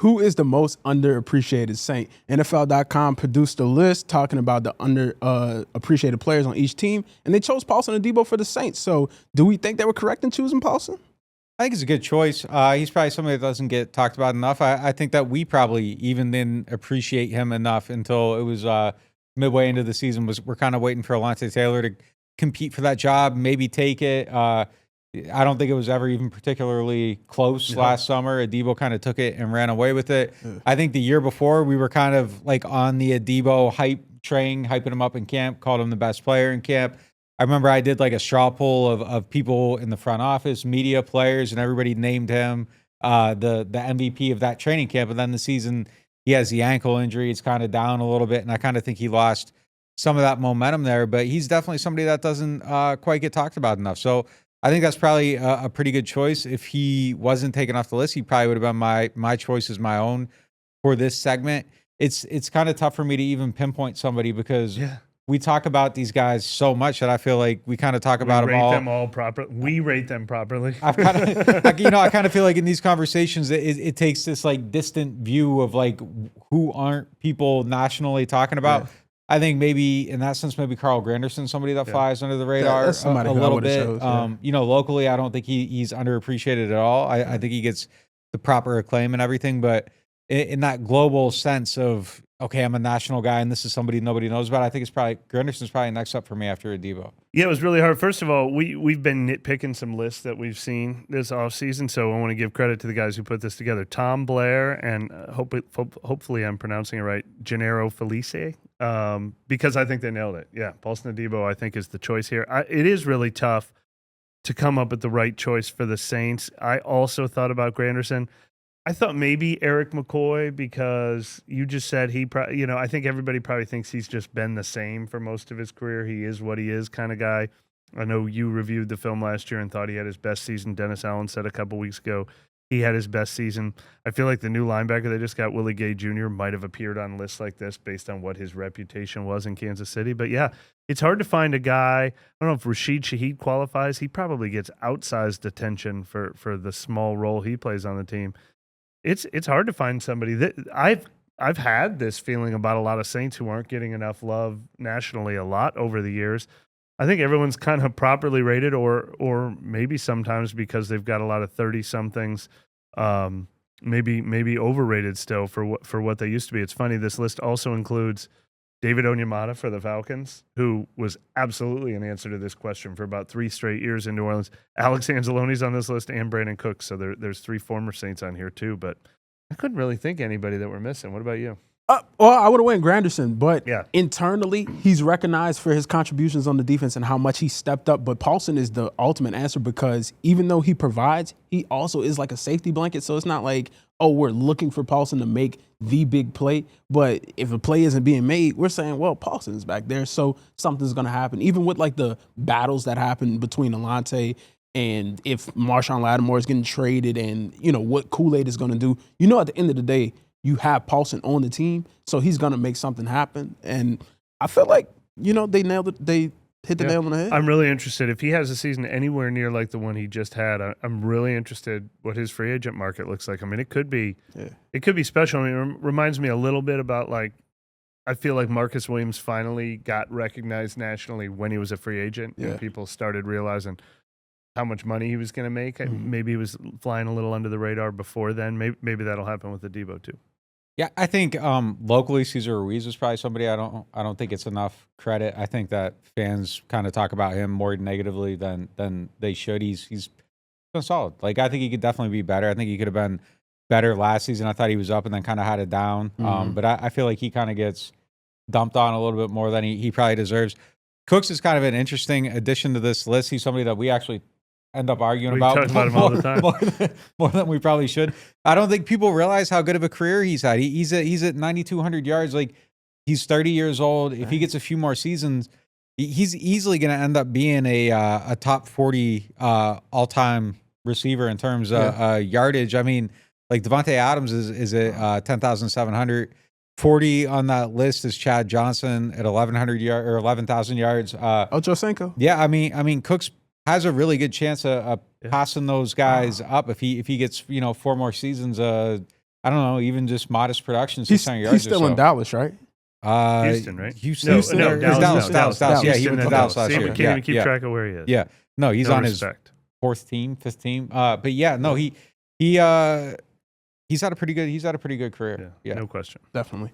Who is the most underappreciated Saint? NFL.com produced a list talking about the underappreciated players on each team, and they chose Paulson Adebo for the Saints. So do we think they were correct in choosing Paulson? I think it's a good choice. He's probably somebody that doesn't get talked about enough. I think that we probably even didn't appreciate him enough until it was midway into the season. We're kind of waiting for Alontae Taylor to compete for that job, maybe take it. I don't think it was ever even particularly close last summer. Adebo kind of took it and ran away with it. I think the year before we were kind of like on the Adebo hype train, hyping him up in camp, called him the best player in camp. I remember I did like a straw poll of people in the front office, media, players, and everybody named him the MVP of that training camp. And then the season, he has the ankle injury. It's kind of down a little bit, and I kind of think he lost some of that momentum there. But he's definitely somebody that doesn't quite get talked about enough. So I think that's probably a pretty good choice. If he wasn't taken off the list, he probably would have been my choice as my own for this segment. It's kind of tough for me to even pinpoint somebody because we talk about these guys so much that I feel like we kind of talk about them all. We rate them all properly. We rate them properly. I kind of feel like in these conversations, it takes this like distant view of like who aren't people nationally talking about. Yeah. I think maybe in that sense, maybe Carl Granderson, somebody that flies under the radar a little bit. Locally, I don't think he's underappreciated at all. I think he gets the proper acclaim and everything, but in that global sense of, okay, I'm a national guy and this is somebody nobody knows about, I think Granderson's probably next up for me after Adebo. Yeah, it was really hard. First of all, we've been nitpicking some lists that we've seen this offseason, so I want to give credit to the guys who put this together. Tom Blair and hopefully I'm pronouncing it right, Gennaro Felice, because I think they nailed it. Yeah, Paulson Adebo I think is the choice here. It is really tough to come up with the right choice for the Saints. I also thought about Granderson. I thought maybe Eric McCoy because you just said I think everybody probably thinks he's just been the same for most of his career. He is what he is kind of guy. I know you reviewed the film last year and thought he had his best season. Dennis Allen said a couple weeks ago he had his best season. I feel like the new linebacker they just got, Willie Gay Jr., might have appeared on lists like this based on what his reputation was in Kansas City. But yeah, it's hard to find a guy. I don't know if Rashid Shaheed qualifies. He probably gets outsized attention for the small role he plays on the team. It's hard to find somebody that I've had this feeling about a lot of Saints who aren't getting enough love nationally a lot over the years. I think everyone's kind of properly rated, or maybe sometimes because they've got a lot of 30-somethings, maybe overrated still for what they used to be. It's funny, this list also includes David Onyemata for the Falcons, who was absolutely an answer to this question for about 3 straight years in New Orleans. Alex Anzalone's on this list and Brandon Cooks, so there's 3 former Saints on here too, but I couldn't really think anybody that we're missing. What about you? Well, I would have went Granderson, but internally, he's recognized for his contributions on the defense and how much he stepped up. But Paulson is the ultimate answer because even though he provides, he also is like a safety blanket. So it's not like, oh, we're looking for Paulson to make the big play. But if a play isn't being made, we're saying, well, Paulson is back there, so something's going to happen. Even with like the battles that happen between Alontae and if Marshawn Lattimore is getting traded and, what Kool-Aid is going to do, at the end of the day, you have Paulson on the team, so he's going to make something happen. And I feel like, they nailed it. They hit the nail on the head. I'm really interested. If he has a season anywhere near like the one he just had, I'm really interested what his free agent market looks like. I mean, it could be special. I mean, it reminds me a little bit about I feel like Marcus Williams finally got recognized nationally when he was a free agent. Yeah. And people started realizing how much money he was going to make. Mm-hmm. Maybe he was flying a little under the radar before then. Maybe that'll happen with Adebo too. Yeah, I think locally Cesar Ruiz is probably somebody I don't think it's enough credit. I think that fans kind of talk about him more negatively than they should. He's been solid. Like I think he could definitely be better. I think he could have been better last season. I thought he was up and then kind of had it down. Mm-hmm. But I feel like he kind of gets dumped on a little bit more than he probably deserves. Cooks is kind of an interesting addition to this list. He's somebody that we actually end up arguing about him all the time. more than we probably should. I don't think people realize how good of a career he's had. He's at 9,200 yards. Like he's 30 years old. If he gets a few more seasons, he's easily going to end up being a top 40 all-time receiver in terms of yardage. I mean, like Devontae Adams is at 10,700. 40 on that list is Chad Johnson at 1,100 yards or 11,000 yards. Ochocinco. Yeah, I mean, Cooks has a really good chance of passing those guys up if he gets 4 more seasons. I I don't know, even just modest production. He's still in Dallas, right? Houston, right? Houston. No, Dallas. Yeah, he went to Dallas last See, year. we can't even keep track of where he is. Yeah. No, he's on respect. his 4th team, 5th team. But yeah, no, he's had a pretty good career. Yeah, no question. Definitely.